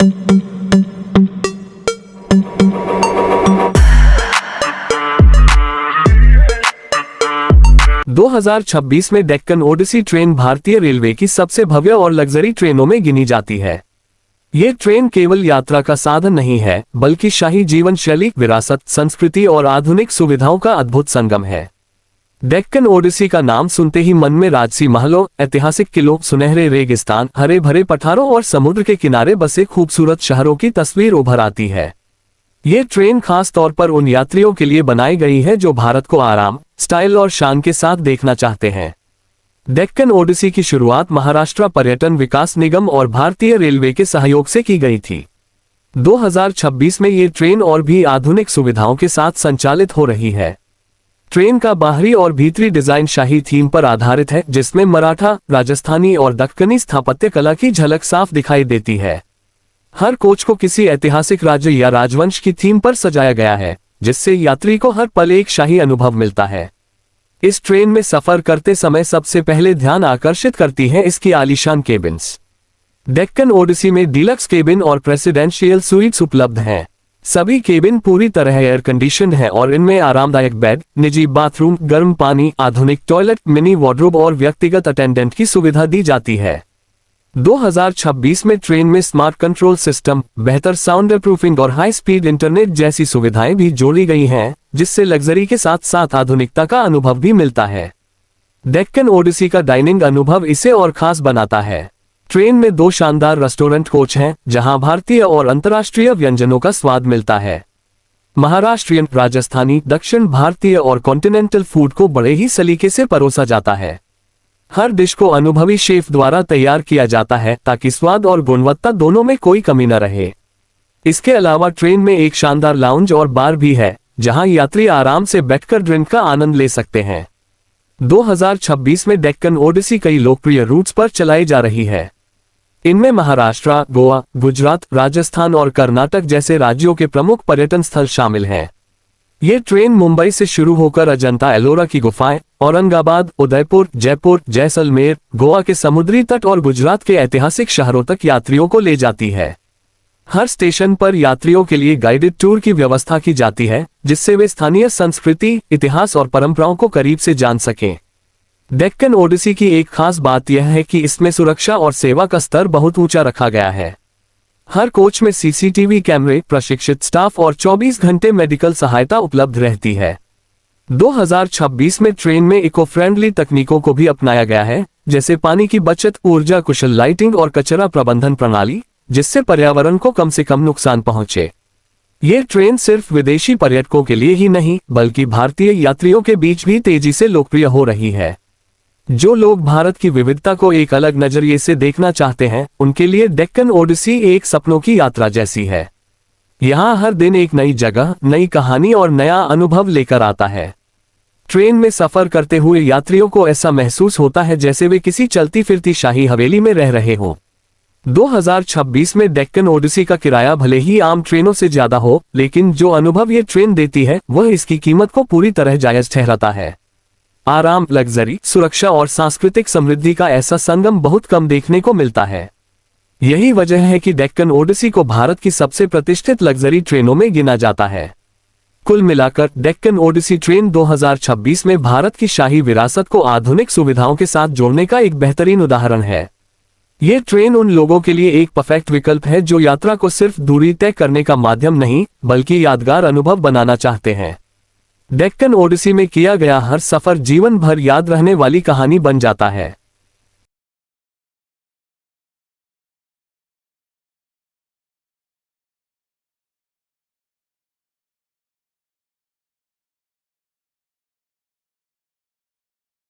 2026 में डेक्कन ओडिसी ट्रेन भारतीय रेलवे की सबसे भव्य और लग्जरी ट्रेनों में गिनी जाती है। ये ट्रेन केवल यात्रा का साधन नहीं है, बल्कि शाही जीवन शैली, विरासत, संस्कृति और आधुनिक सुविधाओं का अद्भुत संगम है। डेक्कन ओडिसी का नाम सुनते ही मन में राजसी महलों, ऐतिहासिक किलों, सुनहरे रेगिस्तान, हरे भरे पठारों और समुद्र के किनारे बसे खूबसूरत शहरों की तस्वीर उभर आती है। ये ट्रेन खास तौर पर उन यात्रियों के लिए बनाई गई है जो भारत को आराम, स्टाइल और शान के साथ देखना चाहते हैं। डेक्कन ओडिसी की शुरुआत महाराष्ट्र पर्यटन विकास निगम और भारतीय रेलवे के सहयोग से की गई थी। 2026 में ये ट्रेन और भी आधुनिक सुविधाओं के साथ संचालित हो रही है। ट्रेन का बाहरी और भीतरी डिजाइन शाही थीम पर आधारित है, जिसमें मराठा, राजस्थानी और दक्कनी स्थापत्य कला की झलक साफ दिखाई देती है। हर कोच को किसी ऐतिहासिक राज्य या राजवंश की थीम पर सजाया गया है, जिससे यात्री को हर पल एक शाही अनुभव मिलता है। इस ट्रेन में सफर करते समय सबसे पहले ध्यान आकर्षित करती हैं इसकी आलीशान केबिन्स। डेक्कन ओडिसी में डीलक्स केबिन और प्रेसिडेंशियल स्वीट्स उपलब्ध हैं। सभी केबिन पूरी तरह एयर कंडीशनड हैं और इनमें आरामदायक बेड, निजी बाथरूम, गर्म पानी, आधुनिक टॉयलेट, मिनी वार्डरोब और व्यक्तिगत अटेंडेंट की सुविधा दी जाती है। 2026 में ट्रेन में स्मार्ट कंट्रोल सिस्टम, बेहतर साउंड प्रूफिंग और हाई स्पीड इंटरनेट जैसी सुविधाएं भी जोड़ी गई हैं, जिससे लग्जरी के साथ साथ आधुनिकता का अनुभव भी मिलता है। डेक्कन ओडिसी का डाइनिंग अनुभव इसे और खास बनाता है। ट्रेन में 2 शानदार रेस्टोरेंट कोच हैं, जहां भारतीय और अंतर्राष्ट्रीय व्यंजनों का स्वाद मिलता है। महाराष्ट्रियन, राजस्थानी, दक्षिण भारतीय और कॉन्टिनेंटल फूड को बड़े ही सलीके से परोसा जाता है। हर डिश को अनुभवी शेफ द्वारा तैयार किया जाता है ताकि स्वाद और गुणवत्ता दोनों में कोई कमी न रहे। इसके अलावा ट्रेन में एक शानदार लाउंज और बार भी है, जहां यात्री आराम से बैठकर ड्रिंक का आनंद ले सकते हैं। 2026 में डेक्कन ओडिसी कई लोकप्रिय रूट्स पर चलाई जा रही है। इनमें महाराष्ट्र, गोवा, गुजरात, राजस्थान और कर्नाटक जैसे राज्यों के प्रमुख पर्यटन स्थल शामिल हैं। ये ट्रेन मुंबई से शुरू होकर अजंता एलोरा की गुफाएं, औरंगाबाद, उदयपुर, जयपुर, जैसलमेर, गोवा के समुद्री तट और गुजरात के ऐतिहासिक शहरों तक यात्रियों को ले जाती है। हर स्टेशन पर यात्रियों के लिए गाइडेड टूर की व्यवस्था की जाती है, जिससे वे स्थानीय संस्कृति, इतिहास और परंपराओं को करीब से जान सकें। डेक्कन ओडिसी की एक खास बात यह है कि इसमें सुरक्षा और सेवा का स्तर बहुत ऊंचा रखा गया है। हर कोच में सीसीटीवी कैमरे, प्रशिक्षित स्टाफ और 24 घंटे मेडिकल सहायता उपलब्ध रहती है। 2026 में ट्रेन में इको फ्रेंडली तकनीकों को भी अपनाया गया है, जैसे पानी की बचत, ऊर्जा कुशल लाइटिंग और कचरा प्रबंधन प्रणाली, जिससे पर्यावरण को कम से कम नुकसान पहुंचे। ये ट्रेन सिर्फ विदेशी पर्यटकों के लिए ही नहीं, बल्कि भारतीय यात्रियों के बीच भी तेजी से लोकप्रिय हो रही है। जो लोग भारत की विविधता को एक अलग नजरिए से देखना चाहते हैं, उनके लिए डेक्कन ओडिसी एक सपनों की यात्रा जैसी है। यहाँ हर दिन एक नई जगह, नई कहानी और नया अनुभव लेकर आता है। ट्रेन में सफर करते हुए यात्रियों को ऐसा महसूस होता है जैसे वे किसी चलती फिरती शाही हवेली में रह रहे हों। 2026 में डेक्कन ओडिसी का किराया भले ही आम ट्रेनों से ज्यादा हो, लेकिन जो अनुभव ये ट्रेन देती है वह इसकी कीमत को पूरी तरह जायज ठहराता है। आराम, लग्जरी, सुरक्षा और सांस्कृतिक समृद्धि का ऐसा संगम बहुत कम देखने को मिलता है। यही वजह है कि डेक्कन ओडिसी को भारत की सबसे प्रतिष्ठित लग्जरी ट्रेनों में गिना जाता है। कुल मिलाकर डेक्कन ओडिसी ट्रेन 2026 में भारत की शाही विरासत को आधुनिक सुविधाओं के साथ जोड़ने का एक बेहतरीन उदाहरण है। ये ट्रेन उन लोगों के लिए एक परफेक्ट विकल्प है जो यात्रा को सिर्फ दूरी तय करने का माध्यम नहीं, बल्कि यादगार अनुभव बनाना चाहते हैं। डेक्कन ओडिसी में किया गया हर सफर जीवन भर याद रहने वाली कहानी बन जाता है।